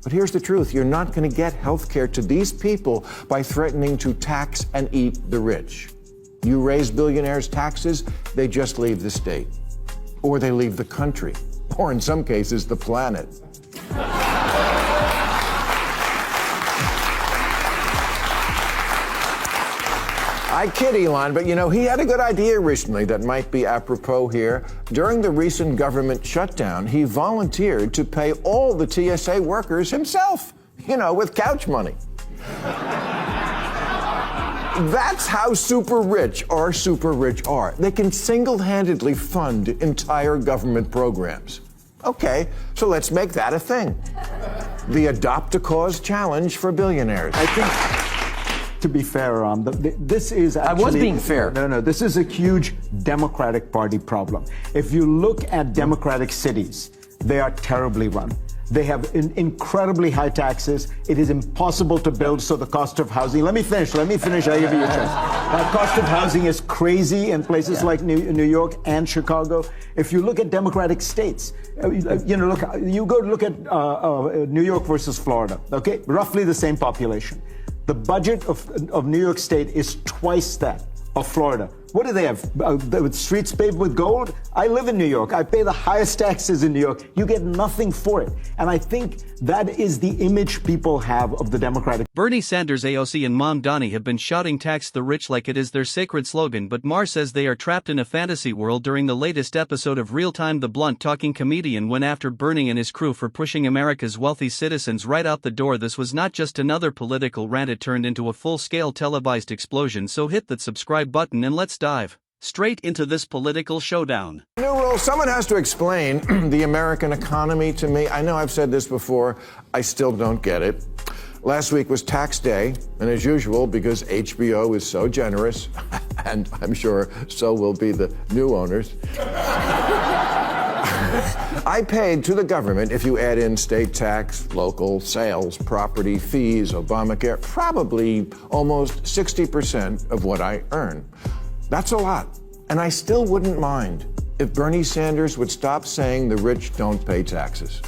But here's the truth. You're not going to get health care to these people by threatening to tax and eat the rich. You raise billionaires' taxes, they just leave the state. Or they leave the country. Or in some cases, the planet. I kid Elon, but you know, he had a good idea recently that might be apropos here. During the recent government shutdown, he volunteered to pay all the TSA workers himself, you know, with couch money. That's how super rich our super rich are. They can single-handedly fund entire government programs. Okay, so let's make that a thing. The Adopt a Cause challenge for billionaires. I think, to be fair, this is actually... I was being fair. No, this is a huge Democratic Party problem. If you look at Democratic cities, they are terribly run. They have incredibly high taxes. It is impossible to build, so the cost of housing... Let me finish, I'll give you a chance. Cost of housing is crazy in places like New York and Chicago. If you look at Democratic states, you go look at New York versus Florida, okay? Roughly the same population. The budget of New York State is twice that of Florida. What do they have? Streets paved with gold? I live in New York. I pay the highest taxes in New York. You get nothing for it. And I think that is the image people have of the Democratic. Bernie Sanders, AOC, and Mom Donnie have been shouting tax the rich like it is their sacred slogan, but Maher says they are trapped in a fantasy world. During the latest episode of Real Time, the blunt-talking comedian went after Bernie and his crew for pushing America's wealthy citizens right out the door. This was not just another political rant, it turned into a full-scale televised explosion. So hit that subscribe button and let's dive straight into this political showdown. New rule, someone has to explain the American economy to me. I know I've said this before, I still don't get it. Last week was tax day, and as usual, because HBO is so generous, and I'm sure so will be the new owners, I paid to the government, if you add in state tax, local sales, property, fees, Obamacare, probably almost 60% of what I earn. That's a lot. And I still wouldn't mind if Bernie Sanders would stop saying the rich don't pay taxes.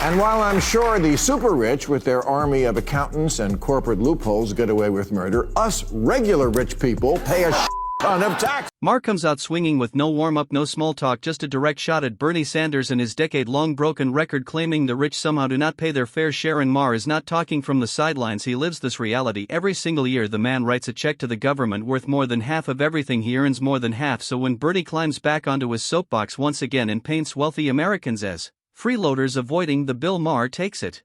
And while I'm sure the super rich with their army of accountants and corporate loopholes get away with murder, us regular rich people pay a ton of tax. Maher comes out swinging with no warm-up, no small talk, just a direct shot at Bernie Sanders and his decade-long broken record, claiming the rich somehow do not pay their fair share. And Maher is not talking from the sidelines, he lives this reality. Every single year the man writes a check to the government worth more than half of everything he earns, more than half. So when Bernie climbs back onto his soapbox once again and paints wealthy Americans as freeloaders avoiding the bill, Maher takes it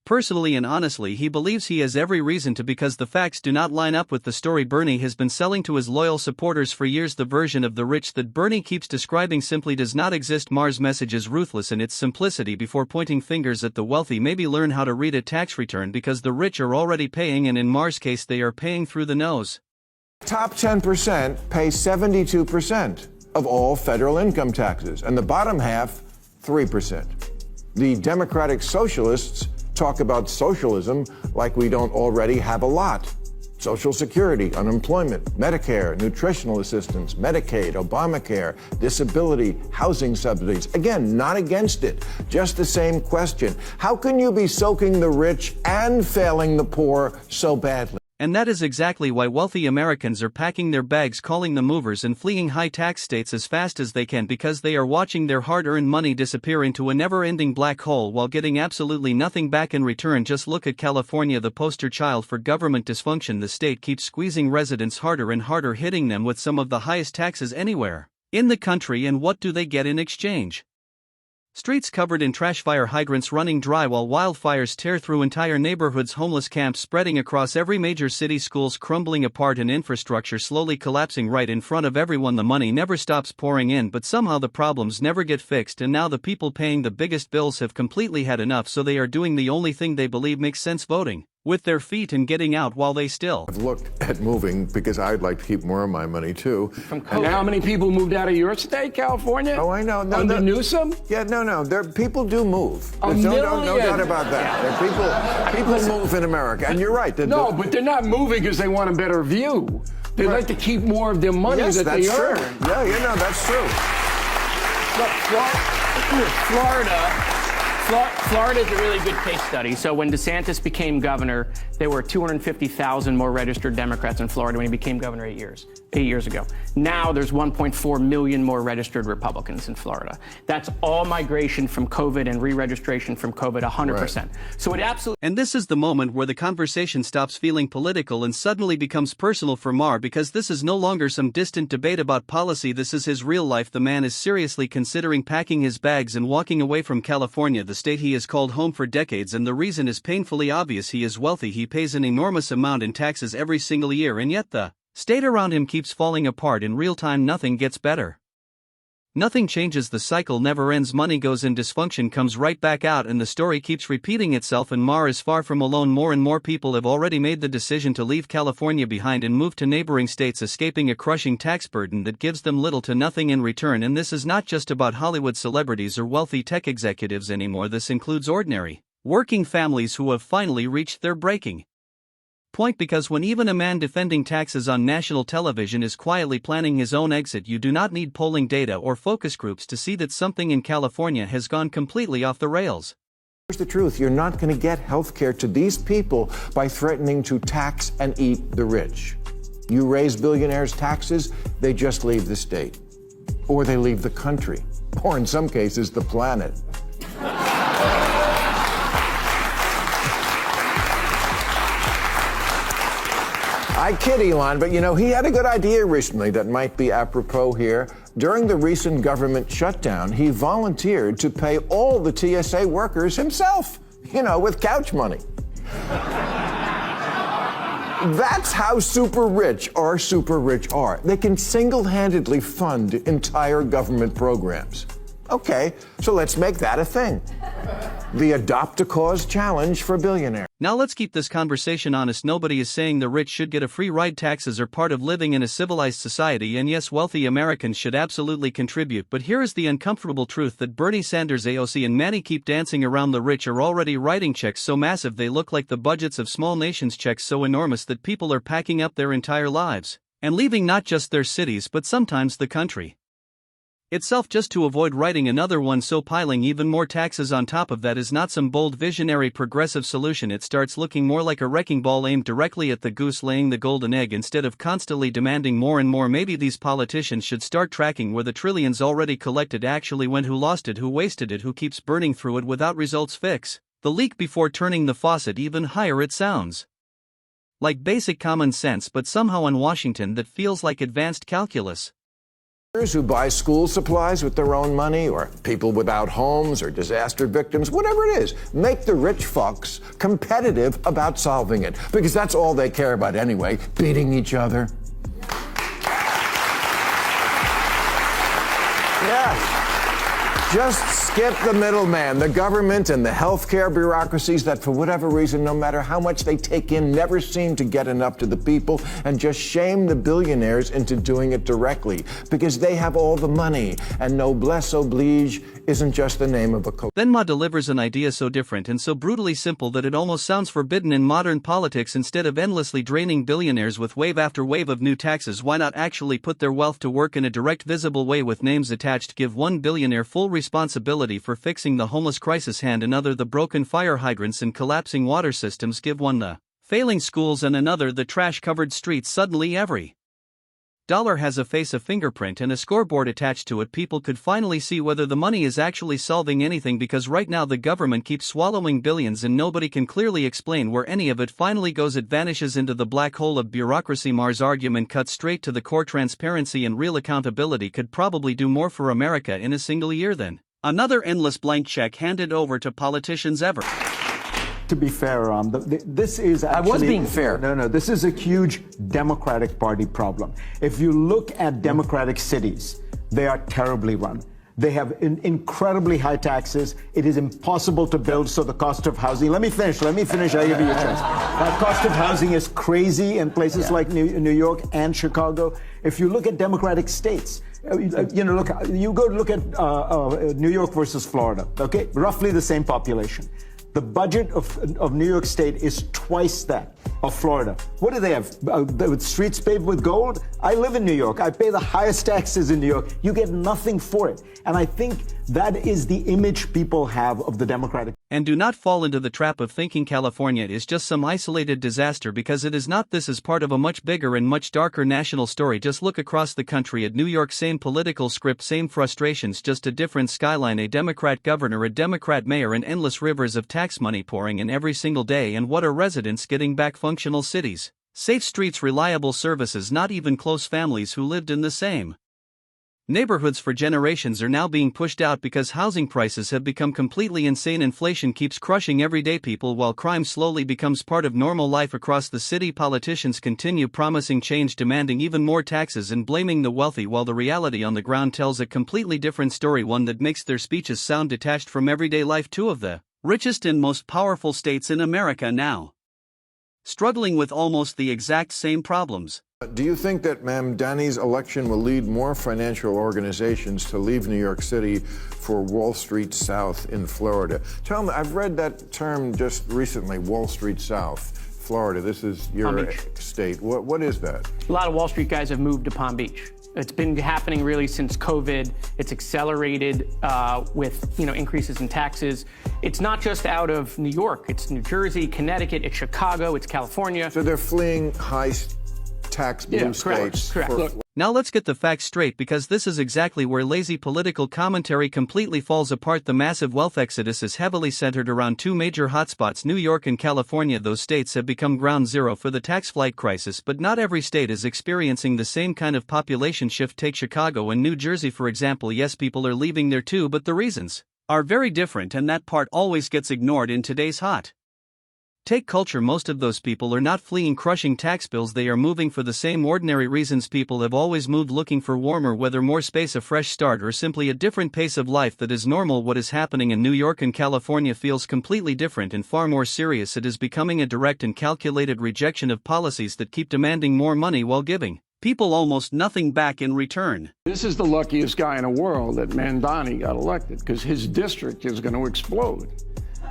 personally and honestly. He believes he has every reason to, because the facts do not line up with the story Bernie has been selling to his loyal supporters for years. The version of the rich that Bernie keeps describing simply does not exist. Maher's message is ruthless in its simplicity. Before pointing fingers at the wealthy, maybe learn how to read a tax return, because the rich are already paying, and in Maher's case they are paying through the nose. Top 10% pay 72% of all federal income taxes, and the bottom half, 3%. The Democratic Socialists talk about socialism like we don't already have a lot. Social Security, unemployment, Medicare, nutritional assistance, Medicaid, Obamacare, disability, housing subsidies. Again, not against it, just the same question. How can you be soaking the rich and failing the poor so badly? And that is exactly why wealthy Americans are packing their bags, calling the movers, and fleeing high-tax states as fast as they can, because they are watching their hard-earned money disappear into a never-ending black hole while getting absolutely nothing back in return. Just look at California, the poster child for government dysfunction. The state keeps squeezing residents harder and harder, hitting them with some of the highest taxes anywhere in the country, and what do they get in exchange? Streets covered in trash, fire hydrants running dry while wildfires tear through entire neighborhoods, homeless camps spreading across every major city, schools crumbling apart, and infrastructure slowly collapsing right in front of everyone. The money never stops pouring in, but somehow the problems never get fixed, and now the people paying the biggest bills have completely had enough, so they are doing the only thing they believe makes sense: voting with their feet and getting out while they still. I've looked at moving because I'd like to keep more of my money too. And how many people moved out of your state, California? Oh, I know. No, Under Newsom? Yeah, no. People do move. A There's million? no doubt about that. People move in America, and you're right. No, but they're not moving because they want a better view. They like to keep more of their money Yes, that that's they true. earn. Yeah, you know, that's true. Florida is a really good case study. So when DeSantis became governor, there were 250,000 more registered Democrats in Florida when he became governor 8 years ago. Now there's 1.4 million more registered Republicans in Florida. That's all migration from COVID and re-registration from COVID, 100%. Right. So it absolutely. And this is the moment where the conversation stops feeling political and suddenly becomes personal for Maher, because this is no longer some distant debate about policy. This is his real life. The man is seriously considering packing his bags and walking away from California, the state he has called home for decades, and the reason is painfully obvious. He is wealthy, he pays an enormous amount in taxes every single year, and yet the state around him keeps falling apart in real time. Nothing gets better. Nothing changes. The cycle never ends. Money goes in, dysfunction comes right back out, and the story keeps repeating itself. And Maher is far from alone. More and more people have already made the decision to leave California behind and move to neighboring states, escaping a crushing tax burden that gives them little to nothing in return. And this is not just about Hollywood celebrities or wealthy tech executives anymore. This includes ordinary, working families who have finally reached their breaking point, because when even a man defending taxes on national television is quietly planning his own exit, you do not need polling data or focus groups to see that something in California has gone completely off the rails. Here's the truth. You're not going to get health care to these people by threatening to tax and eat the rich. You raise billionaires' taxes, they just leave the state. Or they leave the country. Or in some cases, the planet. I kid Elon, but you know, he had a good idea recently that might be apropos here. During the recent government shutdown, he volunteered to pay all the TSA workers himself, you know, with couch money. That's how super rich our super rich are. They can single-handedly fund entire government programs. Okay, so let's make that a thing. The Adopt a Cause Challenge for billionaires. Now let's keep this conversation honest. Nobody is saying the rich should get a free ride. Taxes are part of living in a civilized society, and yes, wealthy Americans should absolutely contribute. But here is the uncomfortable truth that Bernie Sanders, AOC, and Manny keep dancing around. The rich are already writing checks so massive they look like the budgets of small nations, checks so enormous that people are packing up their entire lives and leaving not just their cities but sometimes the country itself just to avoid writing another one. So piling even more taxes on top of that is not some bold visionary progressive solution. It starts looking more like a wrecking ball aimed directly at the goose laying the golden egg. Instead of constantly demanding more and more, maybe these politicians should start tracking where the trillions already collected actually went, who lost it, who wasted it, who keeps burning through it without results. Fix the leak before turning the faucet even higher. It sounds like basic common sense, but somehow in Washington that feels like advanced calculus. Who buy school supplies with their own money, or people without homes, or disaster victims, whatever it is, make the rich fucks competitive about solving it, because that's all they care about anyway, beating each other. Yeah. Just skip the middleman, the government and the healthcare bureaucracies that for whatever reason, no matter how much they take in, never seem to get enough to the people, and just shame the billionaires into doing it directly because they have all the money, and noblesse oblige isn't just the name of a coat. Then Ma delivers an idea so different and so brutally simple that it almost sounds forbidden in modern politics. Instead of endlessly draining billionaires with wave after wave of new taxes, why not actually put their wealth to work in a direct, visible way with names attached? Give one billionaire full responsibility for fixing the homeless crisis, hand another the broken fire hydrants and collapsing water systems, give one the failing schools and another the trash-covered streets. Suddenly every dollar has a face, a fingerprint, and a scoreboard attached to it. People could finally see whether the money is actually solving anything, because right now the government keeps swallowing billions and nobody can clearly explain where any of it finally goes. It vanishes into the black hole of bureaucracy. Maher's argument cuts straight to the core. Transparency and real accountability could probably do more for America in a single year than another endless blank check handed over to politicians ever. To be fair, this is actually... I was being fair. No, this is a huge Democratic Party problem. If you look at Democratic cities, they are terribly run. They have incredibly high taxes. It is impossible to build, so the cost of housing... Let me finish. I'll give you a chance. Cost of housing is crazy in places like New York and Chicago. If you look at Democratic states, you go look at New York versus Florida, okay? Roughly the same population. The budget of New York State is twice that of Florida. What do they have? Streets paved with gold? I live in New York. I pay the highest taxes in New York. You get nothing for it. And I think that is the image people have of the Democratic. And do not fall into the trap of thinking California is just some isolated disaster, because it is not. This is part of a much bigger and much darker national story. Just look across the country at New York. Same political script, same frustrations, just a different skyline. A Democrat governor, a Democrat mayor, and endless rivers of tax money pouring in every single day. And what are residents getting back? Functional cities, safe streets, reliable services. Not even close families who lived in the same neighborhoods for generations are now being pushed out because housing prices have become completely insane. Inflation keeps crushing everyday people while crime slowly becomes part of normal life across the city. Politicians continue promising change, demanding even more taxes, and blaming the wealthy, while the reality on the ground tells a completely different story, one that makes their speeches sound detached from everyday life. Two of the richest and most powerful states in America now struggling with almost the exact same problems. Do you think that Mamdani's election will lead more financial organizations to leave New York City for Wall Street South in Florida? Tell me, I've read that term just recently, Wall Street South, Florida. This is your state. What is that? A lot of Wall Street guys have moved to Palm Beach. It's been happening really since COVID. It's accelerated with increases in taxes. It's not just out of New York. It's New Jersey, Connecticut, it's Chicago, it's California. So they're fleeing high tax blue states. Correct. Look, now let's get the facts straight, because this is exactly where lazy political commentary completely falls apart. The massive wealth exodus is heavily centered around two major hotspots, New York and California. Those states have become ground zero for the tax flight crisis, but not every state is experiencing the same kind of population shift. Take Chicago and New Jersey for example. Yes, people are leaving there too, but the reasons are very different, and that part always gets ignored in today's hot take culture. Most of those people are not fleeing crushing tax bills. They are moving for the same ordinary reasons people have always moved, looking for warmer weather, more space, a fresh start, or simply a different pace of life that is normal. What is happening in New York and California feels completely different and far more serious. It is becoming a direct and calculated rejection of policies that keep demanding more money while giving people almost nothing back in return. This is the luckiest guy in the world that Mamdani got elected, because his district is going to explode.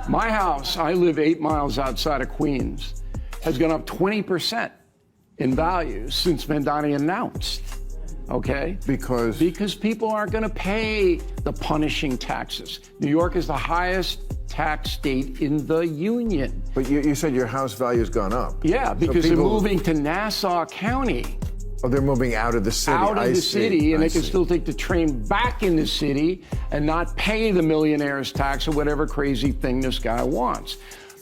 My house, I live 8 miles outside of Queens, has gone up 20% in value since Mamdani announced, okay? Because people aren't going to pay the punishing taxes. New York is the highest tax state in the union. But you said your house value's gone up. Yeah, because they're moving to Nassau County. Oh, they're moving out of the city. Out of the city, and they can still take the train back in the city and not pay the millionaire's tax or whatever crazy thing this guy wants.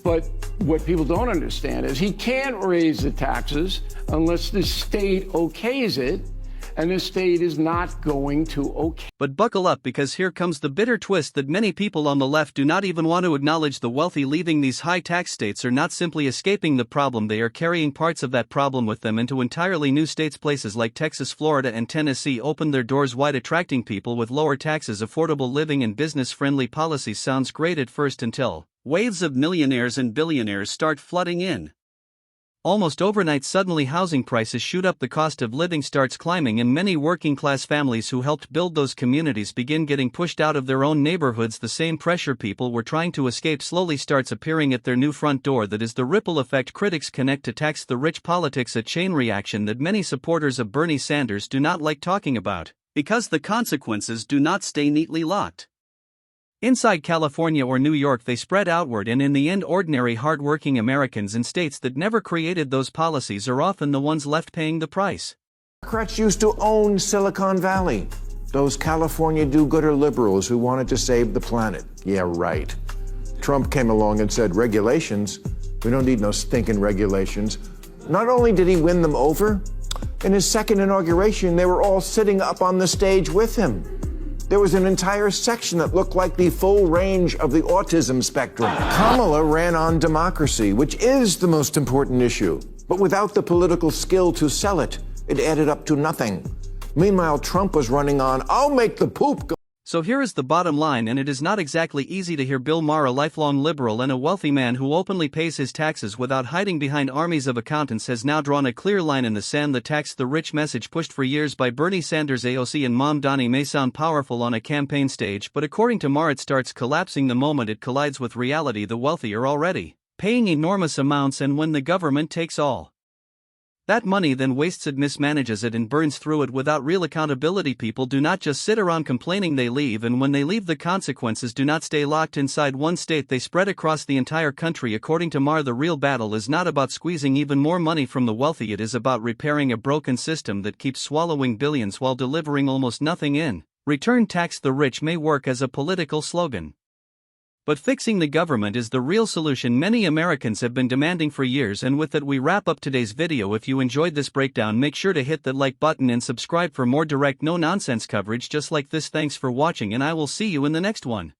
But what people don't understand is he can't raise the taxes unless the state okays it, and the state is not going to okay. But buckle up, because here comes the bitter twist that many people on the left do not even want to acknowledge. The wealthy leaving these high tax states are not simply escaping the problem, they are carrying parts of that problem with them into entirely new states. Places like Texas, Florida, and Tennessee opened their doors wide, attracting people with lower taxes, affordable living, and business-friendly policies. Sounds great at first, until waves of millionaires and billionaires start flooding in. Almost overnight, suddenly housing prices shoot up, the cost of living starts climbing, and many working-class families who helped build those communities begin getting pushed out of their own neighborhoods. The same pressure people were trying to escape slowly starts appearing at their new front door. That is the ripple effect critics connect to tax the rich politics, a chain reaction that many supporters of Bernie Sanders do not like talking about, because the consequences do not stay neatly locked inside California or New York. They spread outward, and in the end, ordinary hard-working Americans in states that never created those policies are often the ones left paying the price. Democrats used to own Silicon Valley. Those California do-gooder liberals who wanted to save the planet. Yeah, right. Trump came along and said, regulations? We don't need no stinking regulations. Not only did he win them over, in his second inauguration, they were all sitting up on the stage with him. There was an entire section that looked like the full range of the autism spectrum. Kamala ran on democracy, which is the most important issue. But without the political skill to sell it, it added up to nothing. Meanwhile, Trump was running on, I'll make the poop go. So here is the bottom line, and it is not exactly easy to hear Bill Maher, a lifelong liberal and a wealthy man who openly pays his taxes without hiding behind armies of accountants, has now drawn a clear line in the sand. The tax the rich message pushed for years by Bernie Sanders, AOC and Mom Donnie may sound powerful on a campaign stage, but according to Maher it starts collapsing the moment it collides with reality. The wealthy are already paying enormous amounts, and when the government takes all that money, then wastes it, mismanages it, and burns through it without real accountability. People do not just sit around complaining, they leave, and when they leave, the consequences do not stay locked inside one state, they spread across the entire country. According to Maher, the real battle is not about squeezing even more money from the wealthy, it is about repairing a broken system that keeps swallowing billions while delivering almost nothing in return. Tax the rich may work as a political slogan, but fixing the government is the real solution many Americans have been demanding for years. And with that, we wrap up today's video. If you enjoyed this breakdown, make sure to hit that like button and subscribe for more direct, no-nonsense coverage just like this. Thanks for watching, and I will see you in the next one.